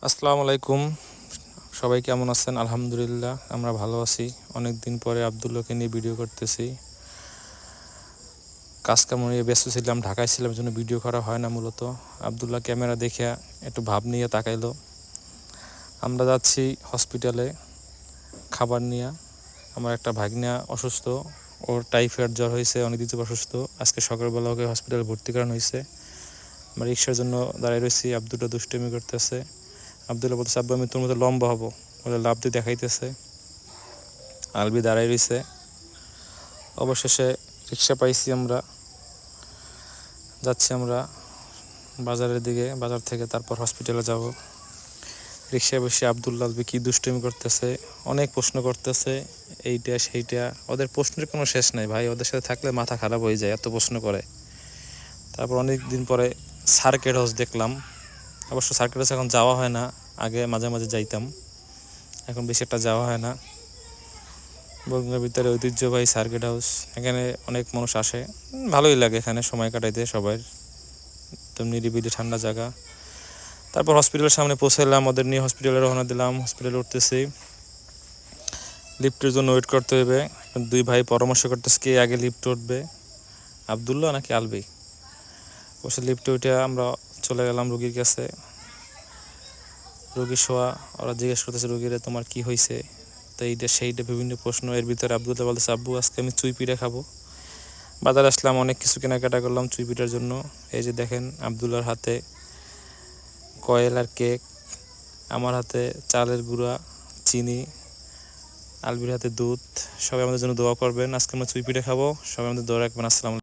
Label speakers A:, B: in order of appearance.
A: আসসালামু আলাইকুম। সবাই কেমন আছেন? আলহামদুলিল্লাহ আমরা ভালো আছি। অনেক দিন পরে আব্দুল্লাহকে নিয়ে ভিডিও করতেছি। কাজ কাম নিয়ে ব্যস্ত ছিলাম, ঢাকায় ছিলাম, জন্য ভিডিও করা হয় না মূলত। আব্দুল্লাহ ক্যামেরা দেখে একটু ভাব নিয়ে তাকাইলো। আমরা যাচ্ছি হসপিটালে খাবার নিয়ে। আমার একটা ভাগ্না অসুস্থ, ওর টাইফয়েড জ্বর হয়েছে, অনেক দিন থেকে অসুস্থ। আজকে সকালবেলা ওকে হসপিটালে ভর্তি করানো হয়েছে। আমরা রিক্সার জন্য দাঁড়ায় রয়েছি, আব্দুল্লাহ দুষ্টুমি করতেছে। আব্দুল্লাহ বলতেছে, আব্বু আমি তোর মতো লম্বা হবো বলে লাফ দিয়ে দেখাইতেছে। আলবি দাঁড়াই রয়েছে। অবশেষে রিক্সা পাইছি, আমরা যাচ্ছি আমরা বাজারের দিকে। বাজার থেকে তারপর হসপিটালে যাব। রিক্সায় বসে আব্দুল্লাহ আলবি কী দুষ্টুমি করতেছে, অনেক প্রশ্ন করতেছে, এইটা সেইটা। ওদের প্রশ্নের কোনো শেষ নাই ভাই, ওদের সাথে থাকলে মাথা খারাপ হয়ে যায়, এত প্রশ্ন করে। তারপর অনেক দিন পরে সার্কিট হাউস দেখলাম। অবশ্য সার্কিট হাউস এখন যাওয়া হয় না, আগে মাঝে মাঝে যাইতাম, এখন বেশি একটা যাওয়া হয় না। বগুড়ার ভিতরে ঐতিহ্যবাহী সার্কিট হাউস, এখানে অনেক মানুষ আসে, ভালোই লাগে এখানে সময় কাটাইতে সবাই। একদম নিরিবিলি ঠান্ডা জায়গা। তারপর হসপিটালের সামনে পৌঁছালাম, ওদের নিয়ে হসপিটালে রওনা দিলাম। হসপিটালে উঠতেছি, লিফটের জন্য ওয়েট করতে হবে। দুই ভাই পরামর্শ করতেছে কে আগে লিফটে উঠবে, আব্দুল্লাহ নাকি আলবি। বসে লিফটে উঠে আমরা চলে গেলাম রুগীর কাছে। রুগী শোয়া, ওরা জিজ্ঞেস করতেছে রুগীরে তোমার কি হয়েছে, তো এইটা সেইটা বিভিন্ন প্রশ্ন। এর ভিতরে আব্দুল্লাহ বলতেছে, আব্বু আজকে আমি চুই পিঠা খাবো। বাজারে আসলাম, অনেক কিছু কেনাকাটা করলাম চুই পিঠার জন্য। এই যে দেখেন আব্দুল্লাহর হাতে কয়েল আর কেক, আমার হাতে চালের গুঁড়া, চিনি, আলবির হাতে দুধ। সবাই আমাদের জন্য দোয়া করবেন। আজকে আমরা চুই পিঠা খাবো, সবাই আমাদের দোয়া রাখবেন। আসসালামু আলাইকুম।